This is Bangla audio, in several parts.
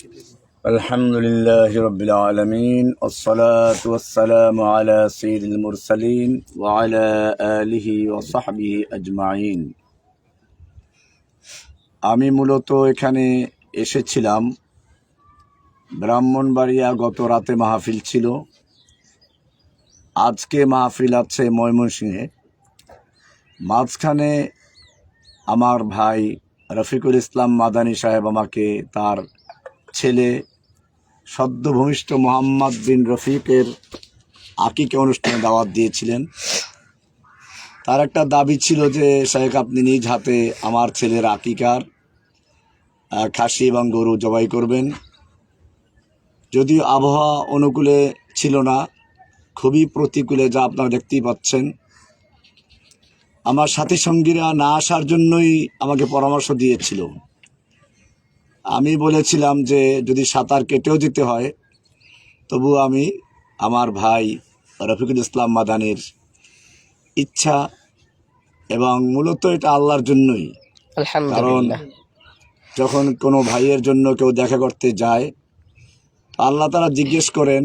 الحمد لله رب العالمين والصلاة والسلام على سيد المرسلين وعلى آله وصحبه أجمعين। আমি মূলত এখানে এসেছিলাম, ব্রাহ্মণবাড়িয়া গত রাতে মাহফিল ছিল, আজকে মাহফিল আছে ময়মনসিংহে। মাঝখানে আমার ভাই রফিকুল ইসলাম মাদানী সাহেব আমাকে তার ছেলে সদ্য ভূমিষ্ঠ মোহাম্মদ বিন রফিকের আকিকা অনুষ্ঠানে দাওয়াত দিয়েছিলেন। তার একটা দাবি ছিল যে শেখ আপনি নিজ হাতে আমার ছেলের আকিকার খাসি এবং গরু জবাই করবেন। যদিও আবহাওয়া অনুকূলে ছিল না, খুবই প্রতিকূলে, যা আপনারা দেখতেই পাচ্ছেন। আমার সাথী সঙ্গীরা না আসার জন্যই আমাকে পরামর্শ দিয়েছিল। আমি বলেছিলাম যে যদি সাঁতার কেটেও যেতে হয় তবু আমি আমার ভাই রফিকুল ইসলাম মাদানীর ইচ্ছা, এবং মূলত এটা আল্লাহর জন্যই। কারণ যখন কোনো ভাইয়ের জন্য কেউ দেখা করতে যায়, আল্লাহ তারা জিজ্ঞেস করেন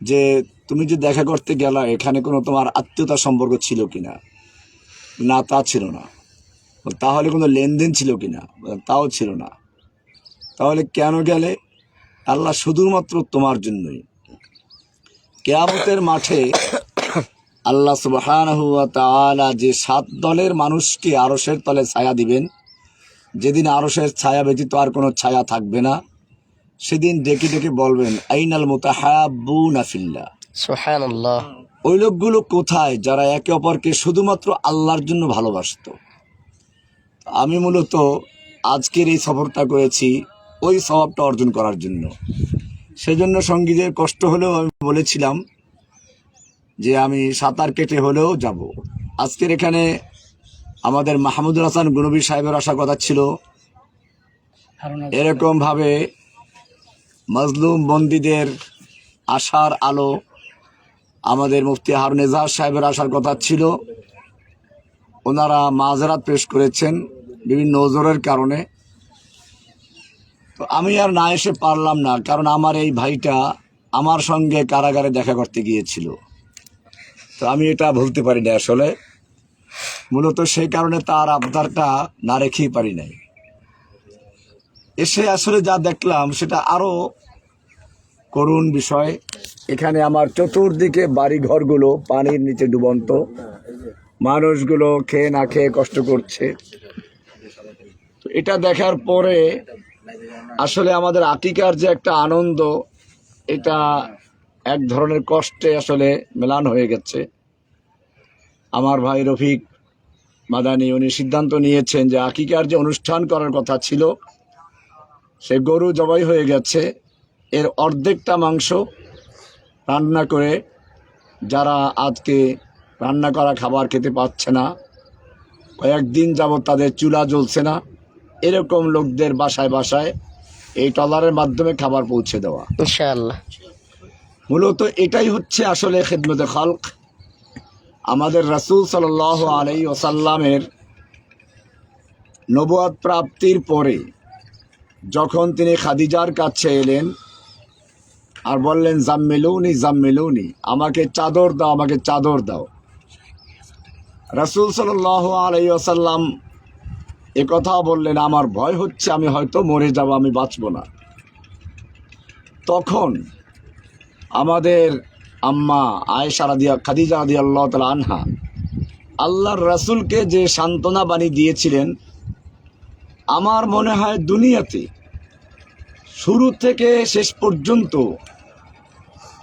যে তুমি যে দেখা করতে গেলা এখানে কোনো তোমার আত্মীয়তা সম্পর্ক ছিল কিনা? না, তা ছিল না। তাহলে কোনো লেনদেন ছিল কিনা? তাও ছিল না। তাহলে কেন গেলে? আল্লাহ শুধুমাত্র তোমার জন্যই। কিয়ামতের মাঠে আল্লাহ সুবহানাহু ওয়া তাআলা যে 7 দলের মানুষকে আরশের তলে ছায়া দিবেন, যেদিন আরশের ছায়া ব্যতীত আর কোনো ছায়া থাকবে না, সেদিন ডেকে ডেকে বলবেন আইনাল মুতাহাব্বুনা ফিল্লাহ, সুবহানাল্লাহ। ওই লোকগুলো কোথায় যারা একে অপরকে শুধুমাত্র আল্লাহর জন্য ভালোবাসত? আমি মূলত আজকের এই সফরটা করেছি ওই স্বভাবটা অর্জন করার জন্য। সেজন্য সঙ্গীদের কষ্ট হলেও আমি বলেছিলাম যে আমি সাঁতার কেটে হলেও যাব। আজকের এখানে আমাদের মাহমুদুল হাসান গুনবী সাহেবের আসার কথা ছিল। এরকমভাবে মজলুম বন্দীদের আশার আলো আমাদের মুফতি হারুন এজাজ সাহেবের আসার কথা ছিল। ওনারা মাযরাত পেশ করেছেন বিভিন্ন ওজরের কারণে। তো আমি আর না এসে পারলাম না, কারণ আমার এই ভাইটা আমার সঙ্গে কারাগারে দেখা করতে গিয়েছিল। তো আমি এটা ভুলতে পারি না আসলে। মূলত সেই কারণে তার আবদারটা না রেখেই পারি নাই। এসে আসলে যা দেখলাম সেটা আরো করুণ বিষয়। এখানে আমার চতুর্দিকে বাড়ি ঘরগুলো পানির নিচে ডুবন্ত, মানুষগুলো খেয়ে না খেয়ে কষ্ট করছে। তো এটা দেখার পরে আসলে আমাদের আকিকার যে একটা আনন্দ, এটা এক ধরনের কষ্টে আসলে মেলান হয়ে গেছে। আমার ভাই রফিক মাদানী উনি সিদ্ধান্ত নিয়েছেন যে আকিকার যে অনুষ্ঠান করার কথা ছিল সে গরু জবাই হয়ে গেছে, এর অর্ধেকটা মাংস রান্না করে যারা আজকে রান্না করা খাবার খেতে পাচ্ছে না, কয়েকদিন যাবৎ তাদের চুলা জ্বলছে না, এরকম লোকদের বাসায় বাসায় এই ট্রলারের মাধ্যমে খাবার পৌঁছে দেওয়া ইনশাআল্লাহ। মূলত এটাই হচ্ছে আসলে খিদমতে খালক। আমাদের রাসূল সাল্লাল্লাহু আলাইহি ওয়াসাল্লামের নবুয়ত প্রাপ্তির পরে যখন তিনি খাদিজার কাছে এলেন আর বললেন জাম্মিলুনি জাম্মিলুনি, আমাকে চাদর দাও, আমাকে চাদর দাও। রাসূল সাল্লাল্লাহু আলাইহি ওয়াসাল্লাম একথা বললেন আমার ভয় হচ্ছে আমি হয়তো মরে যাব, আমি বাঁচব না। তখন আমাদের আম্মা আয়েশা খাদিজা রাদিয়াল্লাহু তাআলা আনহা আল্লাহর রাসূলকে যে সান্ত্বনা বাণী দিয়েছিলেন, আমার মনে হয় দুনিয়াতে শুরু থেকে শেষ পর্যন্ত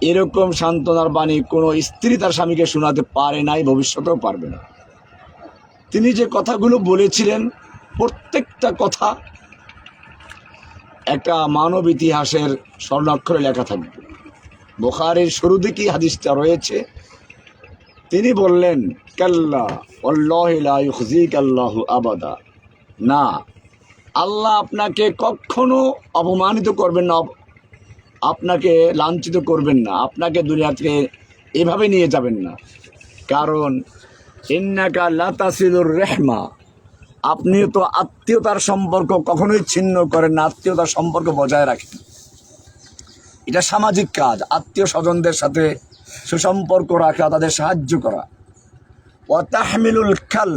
এরকম সান্ত্বনার বাণী কোনো স্ত্রী তার স্বামীকে শোনাতে পারে নাই, ভবিষ্যতেও পারবে না। তিনি যে কথাগুলো বলেছিলেন প্রত্যেকটা কথা একটা মানব ইতিহাসের স্বর্ণাক্ষরে লেখা থাকবে। বুখারীর শুরু দিকেই হাদিসটা রয়েছে। তিনি বললেন কাল্লা ওয়াল্লাহি লা ইউখজিকাল্লাহু আবাদা, না, আল্লাহ আপনাকে কখনো অপমানিত করবেন না, আপনাকে লাঞ্ছিত করবেন না, আপনাকে দুনিয়া থেকে এভাবে নিয়ে যাবেন না। কারণ ইন্নাকা লা তাসিলুর রাহমা, আপনি তো আত্মীয়তার সম্পর্ক কখনোই ছিন্ন করেন না, আত্মীয়তার সম্পর্ক বজায় রাখেন। এটা সামাজিক কাজ, আত্মীয় স্বজনদের সাথে সুসম্পর্ক রাখা, তাদের সাহায্য করা। ওয়া তাহমিলুল কাল,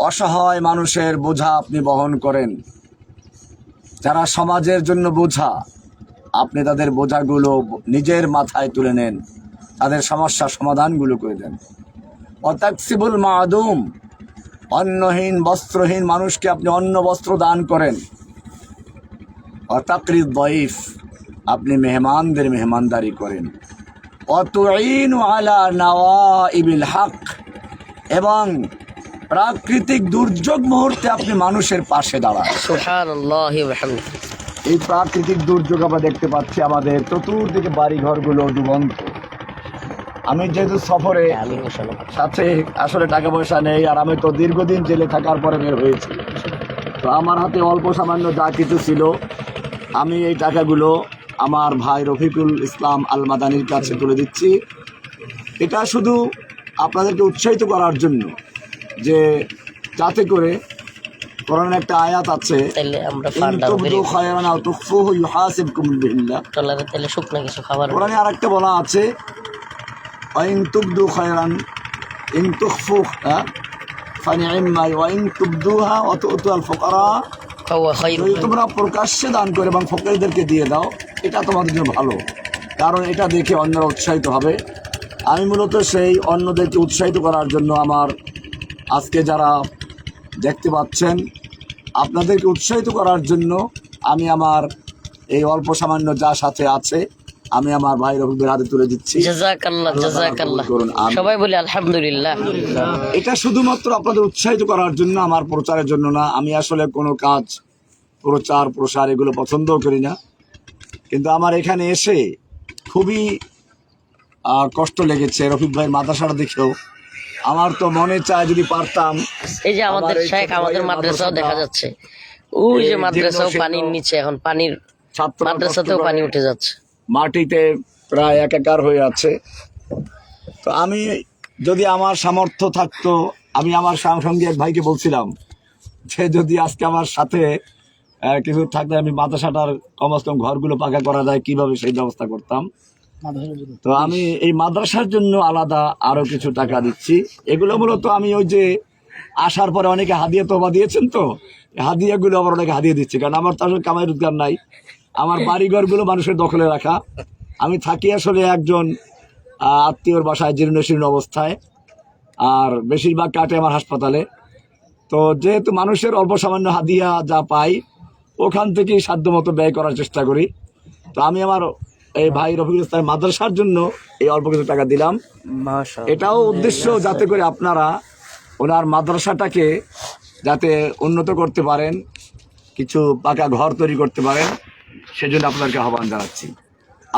অসহায় মানুষের বোঝা আপনি বহন করেন। যারা সমাজের জন্য বোঝা, আপনি তাদের বোঝাগুলো নিজের মাথায় তুলে নেন, তাদের সমস্যার সমাধানগুলো করে দেন। ওয়া তাকসিবুল মাদুম, অন্নহীন বস্ত্রহীন মানুষকে আপনি অন্ন বস্ত্র দান করেন। ওয়া তাকরিদ দাইফ, আপনি মেহমানদের মেহমানদারি করেন। ওয়া তুঈনু আলা নাওয়াইবিল হক, এবং প্রাকৃতিক দুর্যোগ মুহূর্তে আপনি মানুষের পাশে দাঁড়ান। সুবহানাল্লাহি ওয়া বিহামদিহি। এই প্রাকৃতিক দুর্যোগ আমরা দেখতে পাচ্ছি, আমাদের চতুর্দিকে বাড়ি ঘরগুলো ডুবন্ত। আমি যেহেতু সফরে, সাথে আসলে টাকা পয়সা নেই, আর আমি তো দীর্ঘদিন জেলে থাকার পরে বের হয়েছি, তো আমার হাতে অল্প সামান্য যা কিছু ছিল, আমি এই টাকাগুলো আমার ভাই রফিকুল ইসলাম আল মাদানির কাছে তুলে দিচ্ছি। এটা শুধু আপনাদেরকে উৎসাহিত করার জন্য, যে যাতে করে কোরআনের একটা আয়াত আছে, তাহলে আমরা ইন তুবদু খায়রান আও তুখফুহু ইউহাসিবকুম বিল্লাহ। তাহলে শুকনা কিছু খাবার কোরআনে আরেকটা বলা আছে, ওয়াইন তুবদু খায়রান ইন তুখফু ফানি'ম্মা ওয়া ইন তুবদুহা ওয়া তু'তুল ফুকারা, যদি তোমরা প্রকাশ্যে দান করে এবং ফকিরদেরকে দিয়ে দাও, এটা তোমাদের জন্য ভালো, কারণ এটা দেখে অন্যরা উৎসাহিত হবে। আমি মূলত সেই অন্যদেরকে উৎসাহিত করার জন্য, আমার আজকে যারা দেখতে পাচ্ছেন, আপনাদেরকে উৎসাহিত করার জন্য আমি আমার এই অল্প সামান্য যা সাথে আছে, আমি আমার ভাই রফিকের হাতে তুলে দিচ্ছি। জাযাকাল্লাহ, জাযাকাল্লাহ। সবাই বলে আলহামদুলিল্লাহ। এটা শুধুমাত্র আপনাদের উৎসাহিত করার জন্য, আমার প্রচারের জন্য না। আমি আসলে কোনো কাজ প্রচার প্রসার এগুলো পছন্দও করি না, কিন্তু আমার এখানে এসে খুবই কষ্ট লেগেছে রফিক ভাই মাদ্রাসাটা দেখেও। আমার তো মনে চায় যদি পারতাম। এই যে আমাদের শেখ, আমাদের মাদ্রাসাও দেখা যাচ্ছে, ওই যে মাদ্রাসাও পানির নিচে, এখন পানির মাদ্রাসাতেও পানি উঠে যাচ্ছে, মাটিতে প্রায় একাকার হয়ে আছে। তো আমি যদি আমার সামর্থ্য থাকতো, আমি আমার সঙ্গে এক ভাইকে বলছিলাম যে যদি আজকে আমার সাথে কিছু থাকলে আমি মাদ্রাসাটার কমসে কম ঘরগুলো পাকা করা যায় কিভাবে সেই ব্যবস্থা করতাম। তো আমি এই মাদ্রাসার জন্য আলাদা আরো কিছু টাকা দিচ্ছি। এগুলো মূলত আমি ওই যে আসার পরে অনেকে হাদিয়া তোবা দিয়েছেন, তো হাদিয়াগুলো আবার অনেকে হাদিয়ে দিচ্ছি, কারণ আমার তো আসলে কামাই রোজগার নাই। আমার বাড়িঘরগুলো মানুষের দখলে রাখা। আমি থাকি আসলে একজন আত্মীয়র বাসায় জীর্ণশীর্ণ অবস্থায়, আর বেশিরভাগ কাটে আমার হাসপাতালে। তো যেহেতু মানুষের অল্প সামান্য হাদিয়া যা পাই, ওখান থেকেই সাধ্যমতো ব্যয় করার চেষ্টা করি। তো আমি আমার এই ভাই রফিকুল ইসলাম মাদ্রাসার জন্য এই অল্প কিছু টাকা দিলাম। এটাও উদ্দেশ্য যাতে করে আপনারা ওনার মাদ্রাসাটাকে যাতে উন্নত করতে পারেন, কিছু পাকা ঘর তৈরি করতে পারেন, সেজন্য আপনাদেরকে আহ্বান জানাচ্ছি।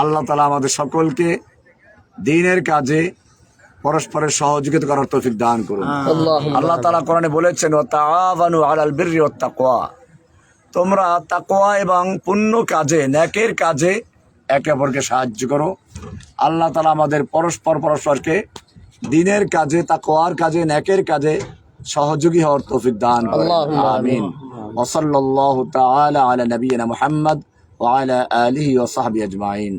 আল্লাহ তাআলা আমাদের সকলকে দ্বীনের কাজে পরস্পরের সহযোগিতা করার তৌফিক দান করুন। আল্লাহ তাআলা কোরআনে বলেছেন, ওয়া তাআওয়ানু আলাল বিররি ওয়াত তাকওয়া, তোমরা তাকওয়া এবং পুণ্য কাজে, নেকের কাজে একে অপরকে সাহায্য করো। আল্লাহ তাআলা আমাদের পরস্পরকে দ্বীনের কাজে, তাকওয়ার কাজে, নেকের কাজে সহযোগী হওয়ার তৌফিক দান করুন। আমিন। ওয়া সাল্লাল্লাহু তাআলা আলা নবিয়িনা মুহাম্মদ ওয়া আলা আলিহি ওয়া সাহবিহি আজমাইন।